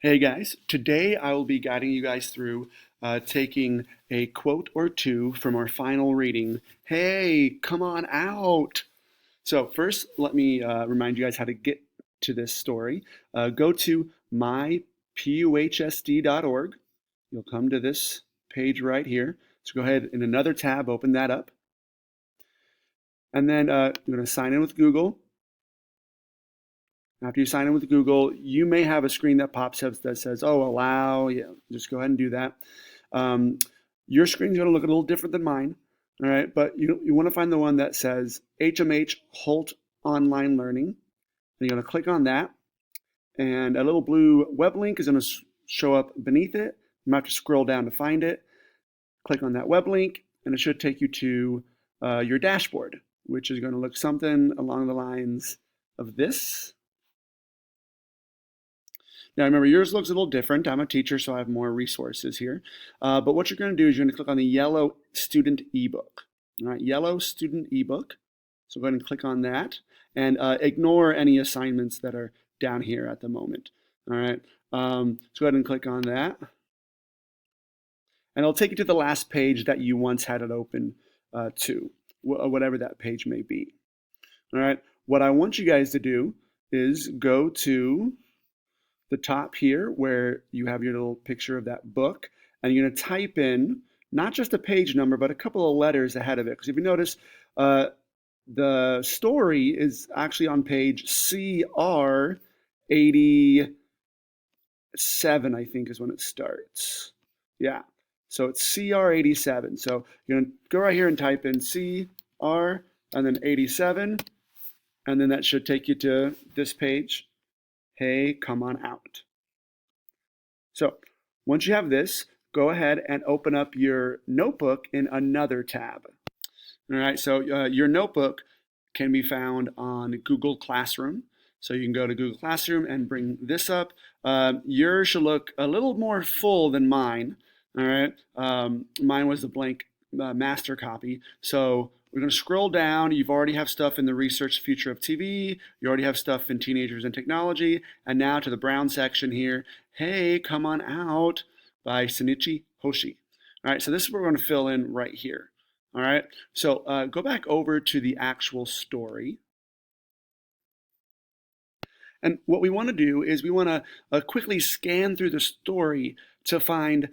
Hey guys, today I will be guiding you guys through taking a quote or two from our final reading. Hey, come on out! So, first, let me remind you guys how to get to this story. Go to mypuhsd.org. You'll come to this page right here. So, go ahead in another tab, open that up. And then you're going to sign in with Google. After you sign in with Google, you may have a screen that pops up that says, oh, allow. Yeah, just go ahead and do that. Um, your screen's going to look a little different than mine. All right, but you want to find the one that says HMH Holt Online Learning. And you're going to click on that. And a little blue web link is going to show up beneath it. You might have to scroll down to find it. Click on that web link, and it should take you to your dashboard, which is going to look something along the lines of this. Now remember, yours looks a little different. I'm a teacher, so I have more resources here. But what you're going to do is you're going to click on the yellow student ebook. All right, yellow student ebook. So go ahead and click on that, and ignore any assignments that are down here at the moment. All right, so go ahead and click on that, and it'll take you to the last page that you once had it open to, whatever that page may be. All right, what I want you guys to do is go to the top here where you have your little picture of that book, and you're going to type in not just a page number, but a couple of letters ahead of it. Because if you notice, the story is actually on page CR 87, I think is when it starts. Yeah, so it's CR 87. So you're going to go right here and type in CR and then 87, and then that should take you to this page. Hey, come on out. So once you have this, go ahead and open up your notebook in another tab. All right, so your notebook can be found on Google Classroom. So you can go to Google Classroom and bring this up. Yours should look a little more full than mine. All right, mine was the blank master copy. So we're going to scroll down. You've already have stuff in the research future of TV. You already have stuff in teenagers and technology. And now to the brown section here. Hey, come on out by Shinichi Hoshi. All right, so this is what we're going to fill in right here. All right, so go back over to the actual story. And what we want to do is we want to quickly scan through the story to find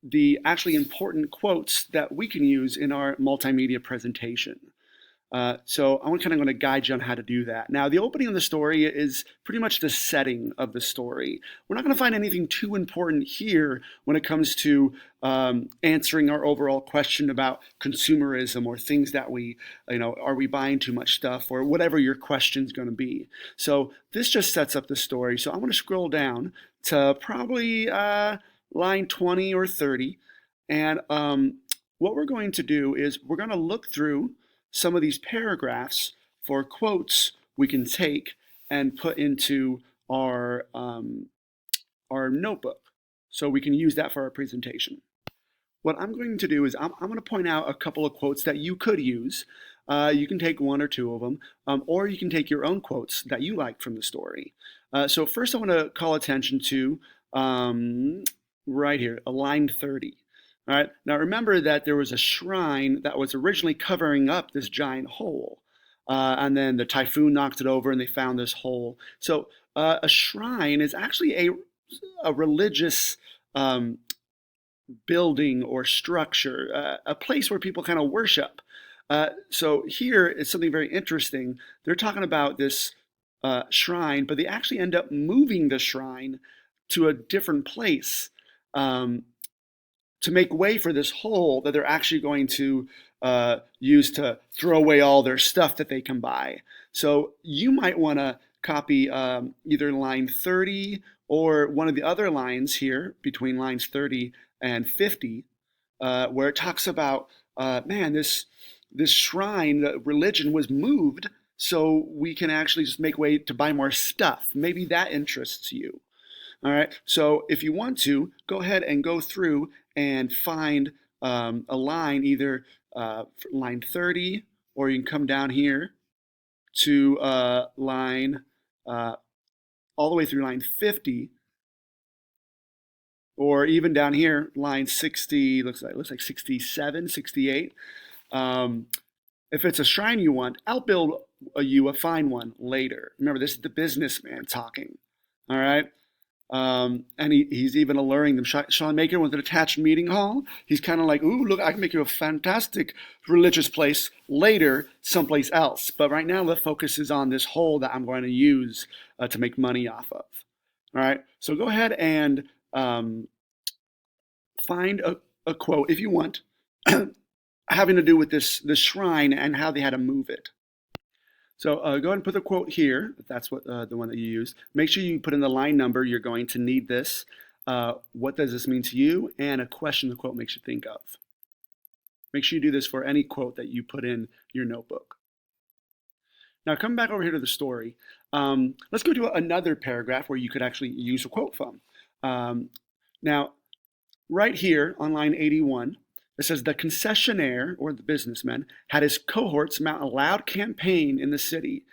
the actually important quotes that we can use in our multimedia presentation. So I'm kind of going to guide you on how to do that. Now, the opening of the story is pretty much the setting of the story. We're not going to find anything too important here when it comes to answering our overall question about consumerism or things that are we buying too much stuff or whatever your question's going to be. So this just sets up the story. So I'm going to scroll down to probably line 20 or 30. And what we're going to do is we're going to look through some of these paragraphs for quotes we can take and put into our notebook. So we can use that for our presentation. What I'm going to do is I'm going to point out a couple of quotes that you could use. You can take one or two of them, or you can take your own quotes that you like from the story. So first I want to call attention to right here, line 30. All right. Now remember that there was a shrine that was originally covering up this giant hole, and then the typhoon knocked it over, and they found this hole. So a shrine is actually a religious building or structure, a place where people kind of worship. So here is something very interesting. They're talking about this shrine, but they actually end up moving the shrine to a different place. To make way for this hole that they're actually going to use to throw away all their stuff that they can buy. So you might want to copy either line 30 or one of the other lines here between lines 30 and 50, where it talks about, man, this shrine, the religion was moved so we can actually just make way to buy more stuff. Maybe that interests you. All right, so if you want to, go ahead and go through and find a line, either line 30, or you can come down here to line all the way through line 50, Or even down here, line 60, looks like 67, 68. If it's a shrine you want, I'll build you a fine one later. Remember, this is the businessman talking. All right. And he's even alluring them. Sean Maker wants an attached meeting hall. He's kind of like, ooh, look, I can make you a fantastic religious place later, someplace else. But right now, the focus is on this hole that I'm going to use to make money off of. All right. So go ahead and find a quote if you want, having to do with this shrine and how they had to move it. So go ahead and put the quote here, if that's what the one that you use. Make sure you put in the line number. You're going to need this. What does this mean to you? And a question the quote makes you think of. Make sure you do this for any quote that you put in your notebook. Now, coming back over here to the story, let's go to another paragraph where you could actually use a quote from. Now, right here on line 81, it says the concessionaire, or the businessman, had his cohorts mount a loud campaign in the city.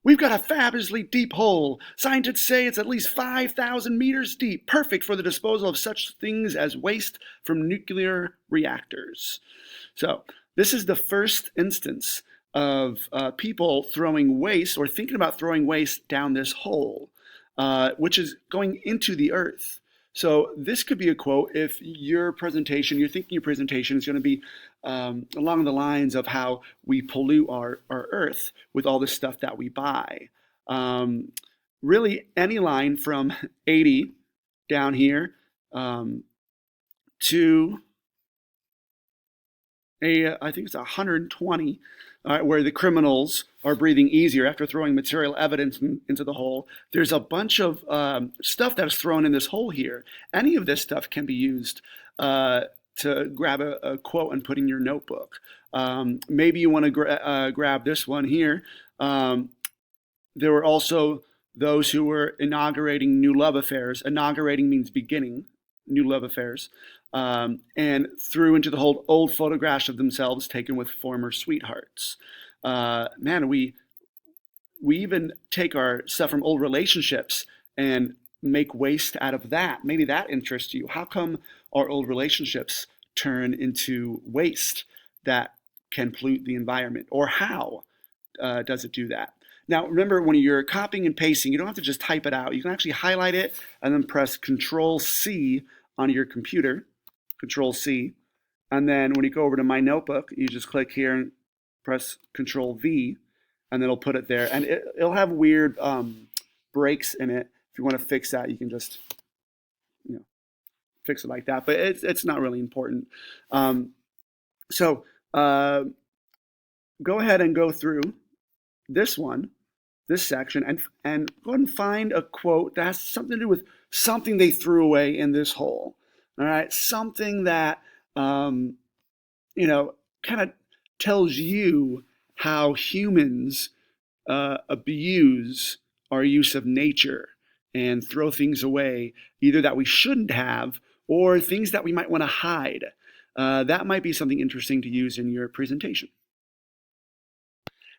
We've got a fabulously deep hole. Scientists say it's at least 5,000 meters deep, perfect for the disposal of such things as waste from nuclear reactors. So this is the first instance of people throwing waste or thinking about throwing waste down this hole, which is going into the earth. So this could be a quote if your presentation, you're thinking your presentation is going to be along the lines of how we pollute our earth with all this stuff that we buy. Really, any line from 80 down here to I think it's 120, where the criminals are breathing easier after throwing material evidence into the hole. There's a bunch of stuff that is thrown in this hole here. Any of this stuff can be used to grab a quote and put in your notebook. Maybe you want to grab this one here. There were also those who were inaugurating new love affairs. Inaugurating means beginning new love affairs. And threw into the hole old photographs of themselves taken with former sweethearts. Man, we even take our stuff from old relationships and make waste out of that. Maybe that interests you. How come our old relationships turn into waste that can pollute the environment? Or how does it do that? Now, remember, when you're copying and pasting, you don't have to just type it out. You can actually highlight it and then press Control-C on your computer. Control-C, and then when you go over to My Notebook, you just click here and press Control-V, and then it'll put it there. And it'll have weird breaks in it. If you want to fix that, you can just fix it like that. But it's not really important. So go ahead and go through this section, and go ahead and find a quote that has something to do with something they threw away in this hole. All right, something that kind of tells you how humans abuse our use of nature and throw things away, either that we shouldn't have or things that we might want to hide. That might be something interesting to use in your presentation.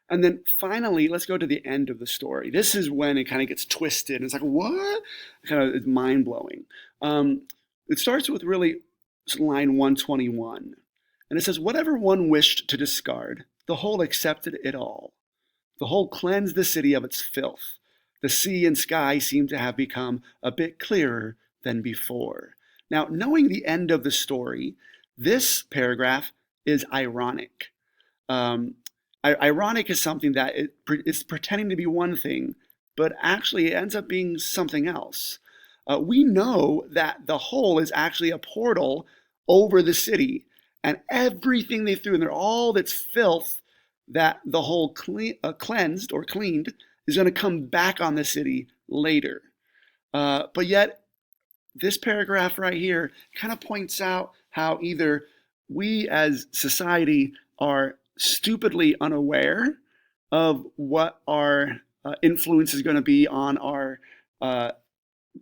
And then finally, let's go to the end of the story. This is when it kind of gets twisted. It's like, what? It's mind-blowing. It starts with really line 121. And it says, whatever one wished to discard, the whole accepted it all. The whole cleansed the city of its filth. The sea and sky seemed to have become a bit clearer than before. Now, knowing the end of the story, this paragraph is ironic. Ironic is something that is pretending to be one thing, but actually it ends up being something else. We know that the hole is actually a portal over the city, and everything they threw in there, all that's filth that the hole cleansed or cleaned, is going to come back on the city later. But yet, this paragraph right here kind of points out how either we as society are stupidly unaware of what our influence is going to be on our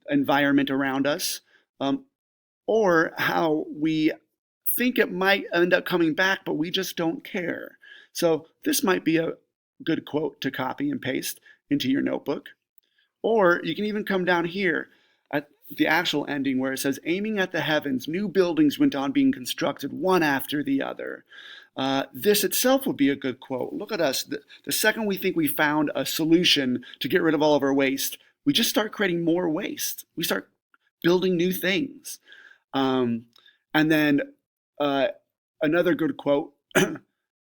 environment around us, or how we think it might end up coming back, but we just don't care. So this might be a good quote to copy and paste into your notebook. Or you can even come down here. at the actual ending where it says, aiming at the heavens, new buildings went on being constructed one after the other. This itself would be a good quote. Look at us. The second we think we found a solution to get rid of all of our waste, we just start creating more waste. We start building new things. And then another good quote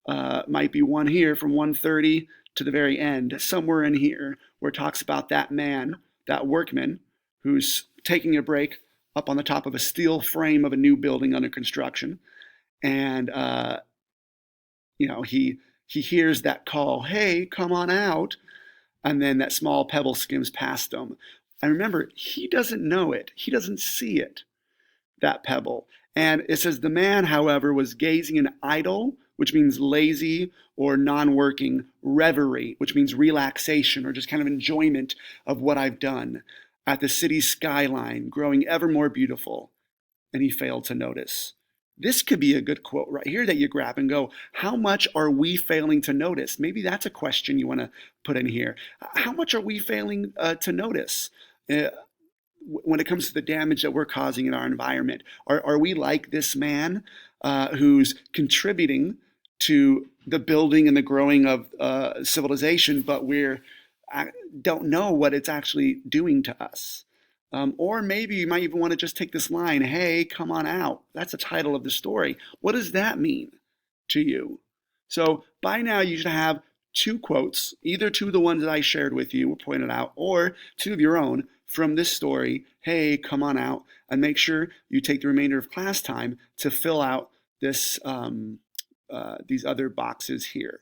might be one here from 130 to the very end, somewhere in here, where it talks about that man, that workman, who's taking a break up on the top of a steel frame of a new building under construction. And, he hears that call, hey, come on out. And then that small pebble skims past him. And remember, he doesn't know it. He doesn't see it, that pebble. And it says, the man, however, was gazing in idle, which means lazy or non-working, reverie, which means relaxation or just kind of enjoyment of what I've done, at the city's skyline, growing ever more beautiful. And he failed to notice. This could be a good quote right here that you grab and go, how much are we failing to notice? Maybe that's a question you want to put in here. How much are we failing to notice when it comes to the damage that we're causing in our environment? Are we like this man who's contributing to the building and the growing of civilization, but we don't know what it's actually doing to us? Or maybe you might even want to just take this line, hey, come on out. That's the title of the story. What does that mean to you? So by now you should have two quotes, either two of the ones that I shared with you or pointed out, or two of your own from this story, hey, come on out, and make sure you take the remainder of class time to fill out this these other boxes here.